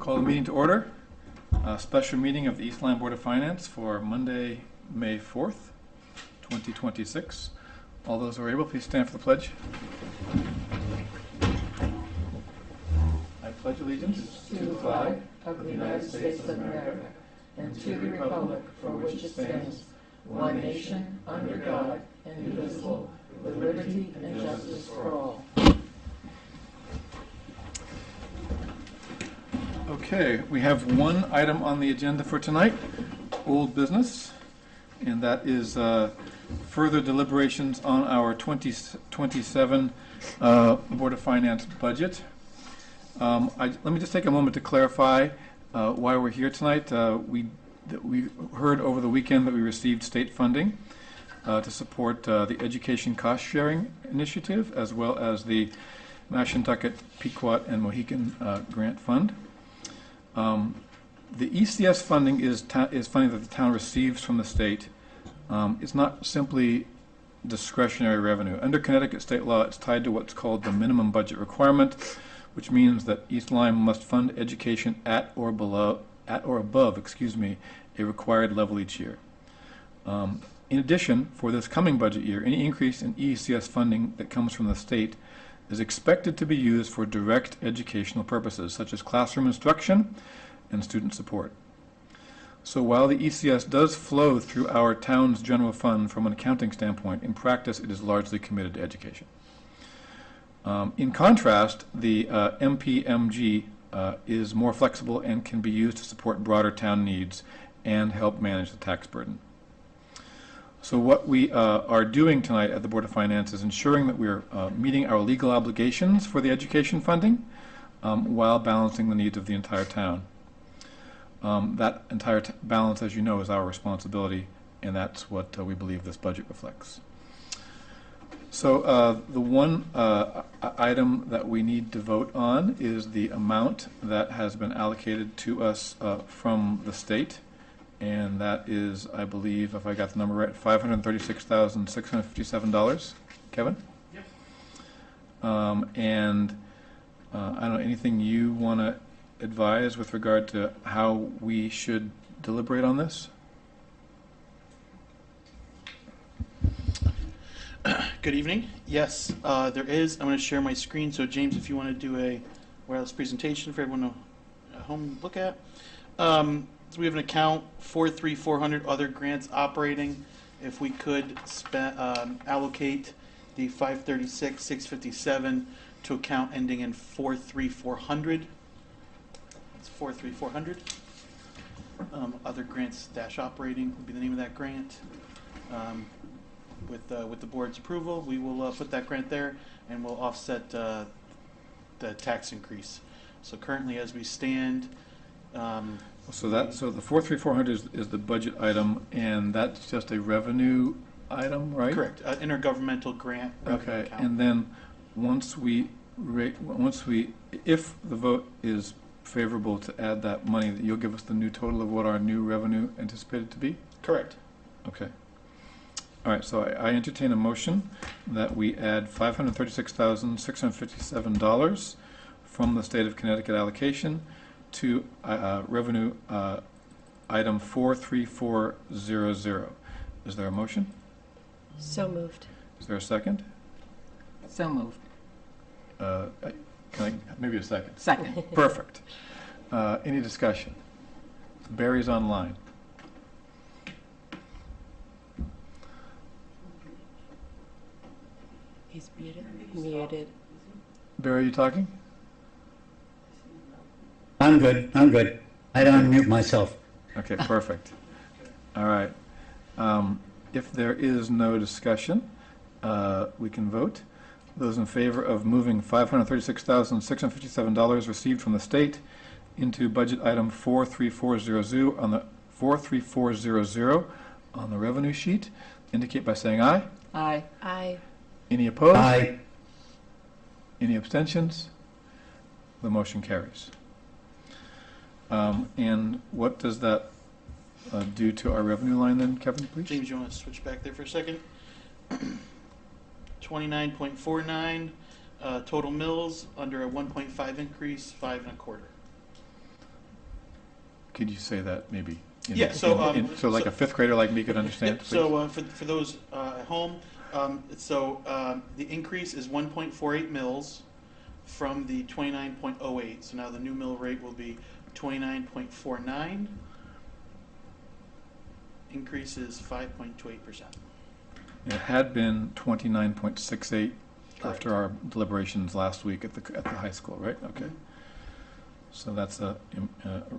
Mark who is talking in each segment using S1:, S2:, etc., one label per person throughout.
S1: Call the meeting to order. A special meeting of the East Lyme Board of Finance for Monday, May 4th, 2026. All those who are able, please stand for the pledge. I pledge allegiance
S2: to the flag of the United States of America and to the republic for which it stands, one nation, under God, indivisible, with liberty and justice for all.
S1: Okay, we have one item on the agenda for tonight, old business, and that is further deliberations on our 2027 Board of Finance budget. Let me just take a moment to clarify why we're here tonight. We heard over the weekend that we received state funding to support the Education Cost Sharing Initiative, as well as the Mashantucket, Pequot, and Mohican Grant Fund. The ECS funding is funding that the town receives from the state. It's not simply discretionary revenue. Under Connecticut state law, it's tied to what's called the minimum budget requirement, which means that East Lyme must fund education at or above, a required level each year. In addition, for this coming budget year, any increase in ECS funding that comes from the state is expected to be used for direct educational purposes, such as classroom instruction and student support. So while the ECS does flow through our town's general fund from an accounting standpoint, in practice it is largely committed to education. In contrast, the MPMG is more flexible and can be used to support broader town needs and help manage the tax burden. So what we are doing tonight at the Board of Finance is ensuring that we're meeting our legal obligations for the education funding while balancing the needs of the entire town. That entire balance, as you know, is our responsibility, and that's what we believe this budget reflects. So the one item that we need to vote on is the amount that has been allocated to us from the state. And that is, I believe, if I got the number right, $536,657. Kevin?
S3: Yep.
S1: I don't know, anything you want to advise with regard to how we should deliberate on this?
S3: Good evening. Yes, there is. I'm going to share my screen. So, James, if you want to do a wireless presentation for everyone at home to look at. So we have an account 43400 other grants operating. If we could allocate the 536,657 to account ending in 43400. That's 43400. Other grants dash operating would be the name of that grant. With the board's approval, we will put that grant there, and we'll offset the tax increase. So currently, as we stand.
S1: So the 43400 is the budget item, and that's just a revenue item, right?
S3: Correct. Intergovernmental grant.
S1: Okay,
S3: account.
S1: and then if the vote is favorable to add that money, you'll give us the new total of what our new revenue anticipated to be?
S3: Correct.
S1: Okay. All right, so I entertain a motion that we add $536,657 from the state of Connecticut allocation to revenue item 43400. Is there a motion?
S2: So moved.
S1: Is there a second?
S2: So moved.
S1: Maybe a second?
S2: Second.
S1: Perfect. Any discussion? Barry's online.
S2: He's muted. Muted.
S1: Barry, are you talking?
S4: I'm good. I don't unmute myself.
S1: Okay, perfect. All right. If there is no discussion, we can vote. Those in favor of moving $536,657 received from the state into budget item 43400 on the 43400 on the revenue sheet indicate by saying aye.
S2: Aye. Aye.
S1: Any opposed?
S4: Aye.
S1: Any abstentions? The motion carries. And what does that do to our revenue line then, Kevin, please?
S3: James, you want to switch back there for a second? 29.49 total mills under a 1.5 increase, 5 1/4.
S1: Could you say that maybe?
S3: Yeah, so,
S1: So like a fifth grader like me could understand,
S3: Yep,
S1: please?
S3: so for those at home, the increase is 1.48 mils from the 29.08. So now the new mill rate will be 29.49. Increase is 5.28%.
S1: It had been 29.68
S3: Correct.
S1: after our deliberations last week at the high school, right? Okay.
S3: Mhm.
S1: So that's a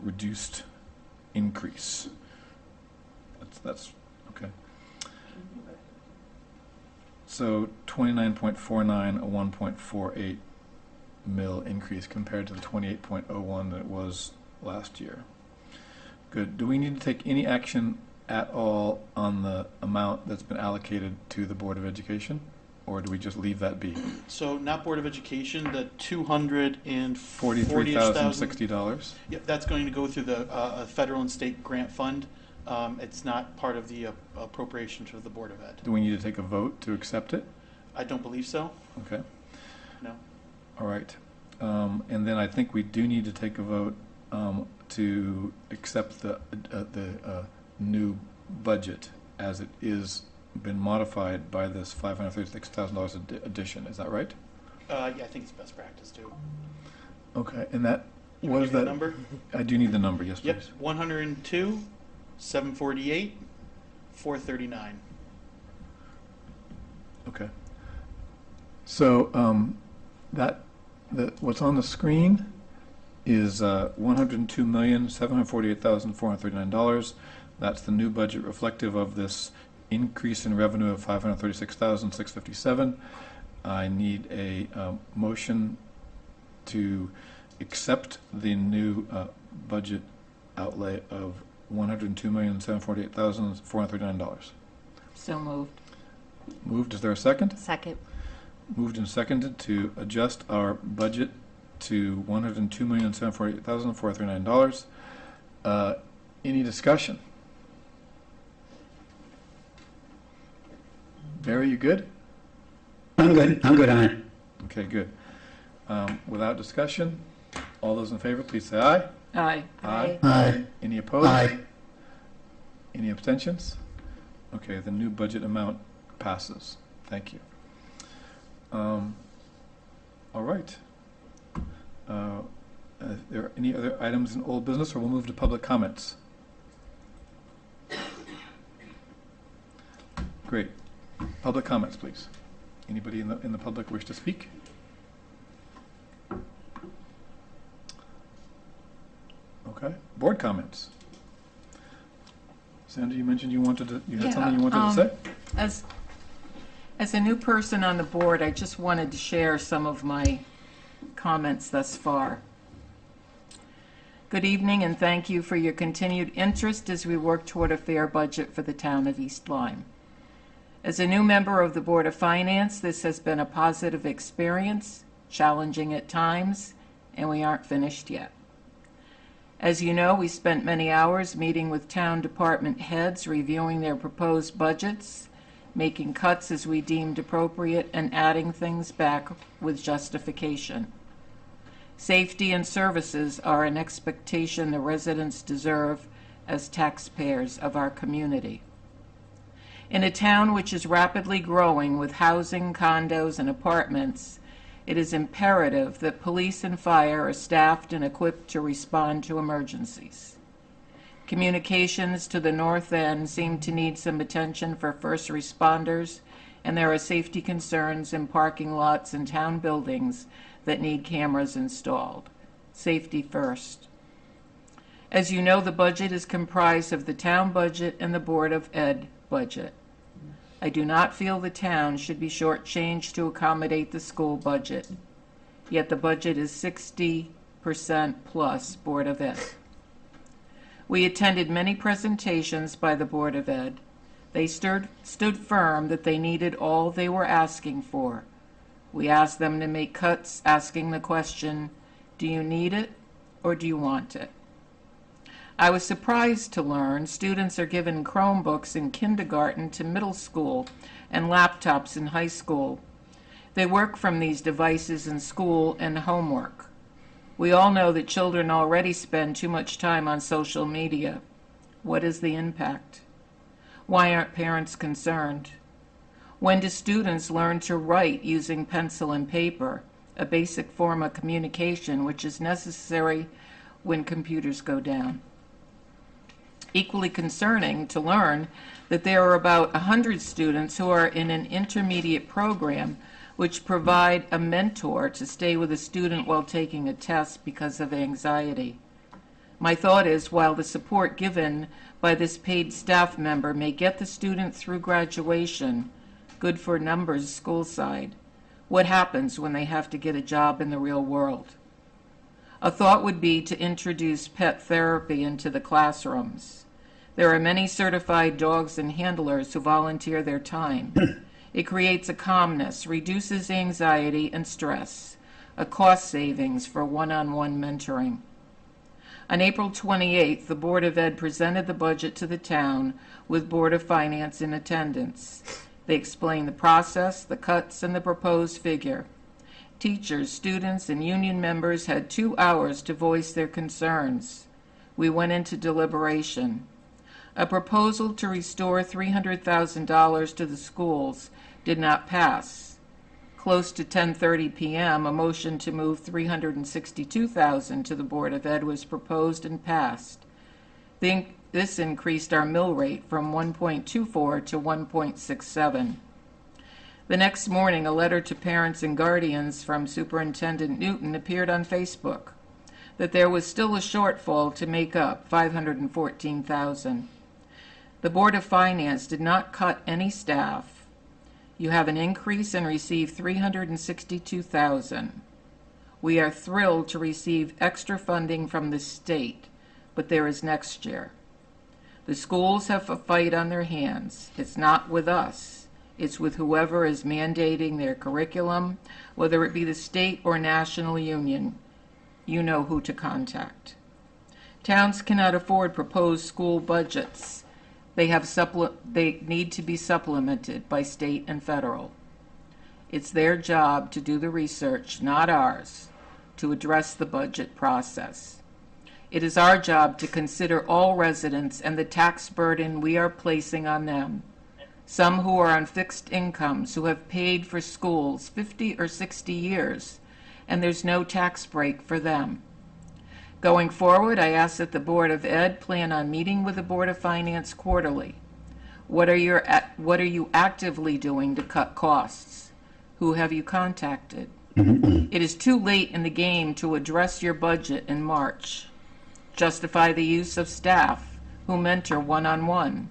S1: reduced increase. That's okay. So 29.49, a 1.48 mil increase compared to the 28.01 that it was last year. Good. Do we need to take any action at all on the amount that's been allocated to the Board of Education? Or do we just leave that be?
S3: So not Board of Education, the $240,000.
S1: $43,060.
S3: Yep, that's going to go through the federal and state grant fund. It's not part of the appropriation to the Board of Ed.
S1: Do we need to take a vote to accept it?
S3: I don't believe so.
S1: Okay.
S3: No.
S1: All right. And then I think we do need to take a vote to accept the new budget as it is been modified by this $536,000 addition. Is that right?
S3: Yeah, I think it's best practice too.
S1: Okay. And that
S3: You
S1: what
S3: wanna
S1: is
S3: give me
S1: that?
S3: the number?
S1: I do need the number. Yes,
S3: Yep,
S1: please.
S3: 102, 748, 439.
S1: Okay. So what's on the screen is $102,748,439. That's the new budget reflective of this increase in revenue of $536,657. I need a motion to accept the new budget outlay of $102,748,439.
S2: So moved.
S1: Moved. Is there a second?
S2: Second.
S1: Moved and seconded to adjust our budget to $102,748,439. Any discussion? Barry, you good?
S4: I'm good on it.
S1: Okay, good. Without discussion, all those in favor, please say aye.
S2: Aye.
S4: Aye.
S1: Any opposed?
S4: Aye.
S1: Any abstentions? Okay, the new budget amount passes. Thank you. All right. Are there any other items in old business, or we'll move to public comments? Great. Public comments, please. Anybody in the public wish to speak? Okay. Board comments. Sandra, you mentioned you had something you wanted to say?
S2: As a new person on the board, I just wanted to share some of my comments thus far. Good evening, and thank you for your continued interest as we work toward a fair budget for the town of East Lyme. As a new member of the Board of Finance, this has been a positive experience, challenging at times, and we aren't finished yet. As you know, we spent many hours meeting with town department heads, reviewing their proposed budgets, making cuts as we deemed appropriate, and adding things back with justification. Safety and services are an expectation the residents deserve as taxpayers of our community. In a town which is rapidly growing with housing, condos, and apartments, it is imperative that police and fire are staffed and equipped to respond to emergencies. Communications to the north end seem to need some attention for first responders, and there are safety concerns in parking lots and town buildings that need cameras installed. Safety first. As you know, the budget is comprised of the town budget and the Board of Ed budget. I do not feel the town should be shortchanged to accommodate the school budget, yet the budget is 60% plus Board of Ed. We attended many presentations by the Board of Ed. They stood firm that they needed all they were asking for. We asked them to make cuts, asking the question, do you need it or do you want it? I was surprised to learn students are given Chromebooks in kindergarten to middle school and laptops in high school. They work from these devices in school and homework. We all know that children already spend too much time on social media. What is the impact? Why aren't parents concerned? When do students learn to write using pencil and paper, a basic form of communication which is necessary when computers go down? Equally concerning to learn that there are about 100 students who are in an intermediate program which provide a mentor to stay with a student while taking a test because of anxiety. My thought is, while the support given by this paid staff member may get the student through graduation, good for numbers school side, what happens when they have to get a job in the real world? A thought would be to introduce pet therapy into the classrooms. There are many certified dogs and handlers who volunteer their time. It creates a calmness, reduces anxiety and stress, a cost savings for one-on-one mentoring. On April 28th, the Board of Ed presented the budget to the town with Board of Finance in attendance. They explained the process, the cuts, and the proposed figure. Teachers, students, and union members had 2 hours to voice their concerns. We went into deliberation. A proposal to restore $300,000 to the schools did not pass. Close to 10:30 p.m., a motion to move $362,000 to the Board of Ed was proposed and passed. This increased our mill rate from 1.24 to 1.67. The next morning, a letter to parents and guardians from Superintendent Newton appeared on Facebook that there was still a shortfall to make up $514,000. The Board of Finance did not cut any staff. You have an increase and receive $362,000. We are thrilled to receive extra funding from the state, but there is next year. The schools have a fight on their hands. It's not with us. It's with whoever is mandating their curriculum, whether it be the state or national union. You know who to contact. Towns cannot afford proposed school budgets. They need to be supplemented by state and federal. It's their job to do the research, not ours, to address the budget process. It is our job to consider all residents and the tax burden we are placing on them. Some who are on fixed incomes, who have paid for schools 50 or 60 years, and there's no tax break for them. Going forward, I ask that the Board of Ed plan on meeting with the Board of Finance quarterly. What are you actively doing to cut costs? Who have you contacted? It is too late in the game to address your budget in March. Justify the use of staff who mentor one-on-one.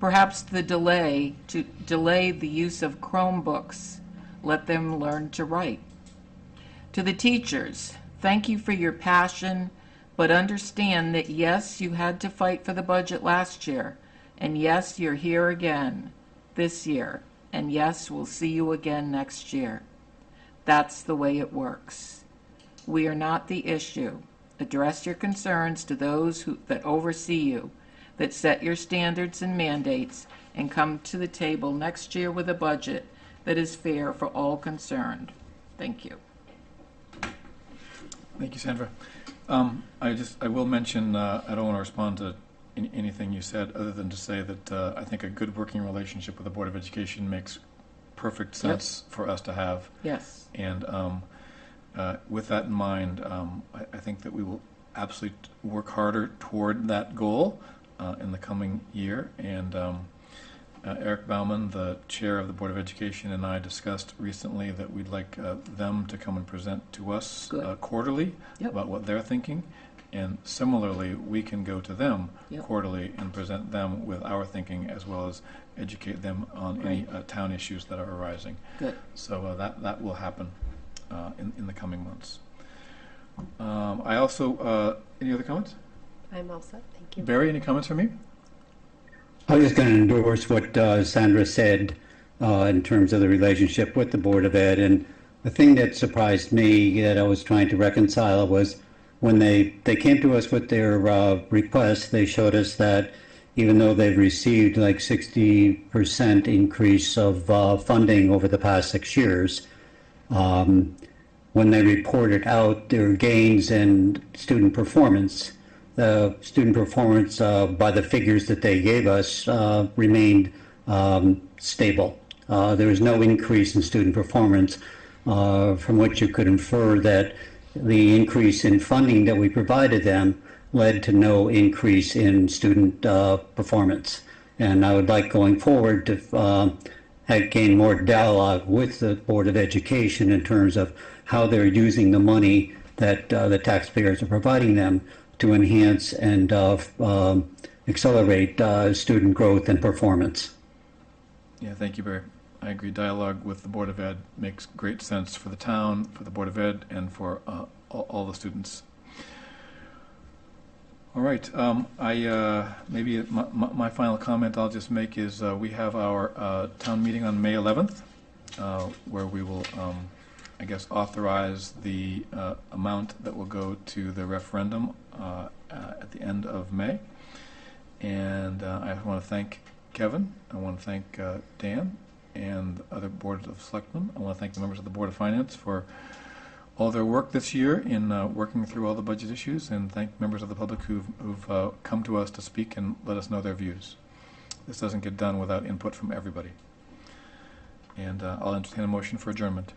S2: Perhaps delay the use of Chromebooks. Let them learn to write. To the teachers, thank you for your passion, but understand that yes, you had to fight for the budget last year, and yes, you're here again this year, and yes, we'll see you again next year. That's the way it works. We are not the issue. Address your concerns to those that oversee you, that set your standards and mandates, and come to the table next year with a budget that is fair for all concerned. Thank you.
S1: Thank you, Sandra. I will mention, I don't want to respond to anything you said other than to say that I think a good working relationship with the Board of Education makes perfect sense for us to have.
S2: Yes.
S1: And with that in mind, I think that we will absolutely work harder toward that goal in the coming year. And Eric Bauman, the chair of the Board of Education, and I discussed recently that we'd like them to come and present to us quarterly about what they're thinking. And similarly, we can go to them quarterly and present them with our thinking, as well as educate them on any town issues that are arising.
S2: Good.
S1: So that will happen in the coming months. I also, any other comments?
S5: I'm all set, thank you.
S1: Barry, any comments from you?
S4: I was just going to endorse what Sandra said in terms of the relationship with the Board of Ed. And the thing that surprised me that I was trying to reconcile was when they came to us with their request, they showed us that even though they've received like 60% increase of funding over the past 6 years, when they reported out their gains in student performance, the student performance by the figures that they gave us remained stable. There was no increase in student performance, from which you could infer that the increase in funding that we provided them led to no increase in student performance. And I would like going forward to gain more dialogue with the Board of Education in terms of how they're using the money that the taxpayers are providing them to enhance and accelerate student growth and performance.
S1: Yeah, thank you, Barry. I agree. Dialogue with the Board of Ed makes great sense for the town, for the Board of Ed, and for all the students. All right. Maybe my final comment I'll just make is we have our town meeting on May 11th, where we will, I guess, authorize the amount that will go to the referendum at the end of May. And I want to thank Kevin. I want to thank Dan and the other Board of Selectmen. I want to thank the members of the Board of Finance for all their work this year in working through all the budget issues, and thank members of the public who've come to us to speak and let us know their views. This doesn't get done without input from everybody. And I'll entertain a motion for adjournment.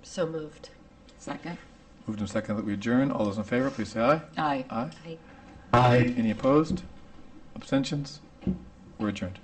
S5: So moved.
S2: Second.
S1: Moved and seconded that we adjourn. All those in favor, please say aye.
S2: Aye.
S1: Aye.
S5: Aye.
S4: Aye.
S1: Any opposed? Abstentions? We're adjourned.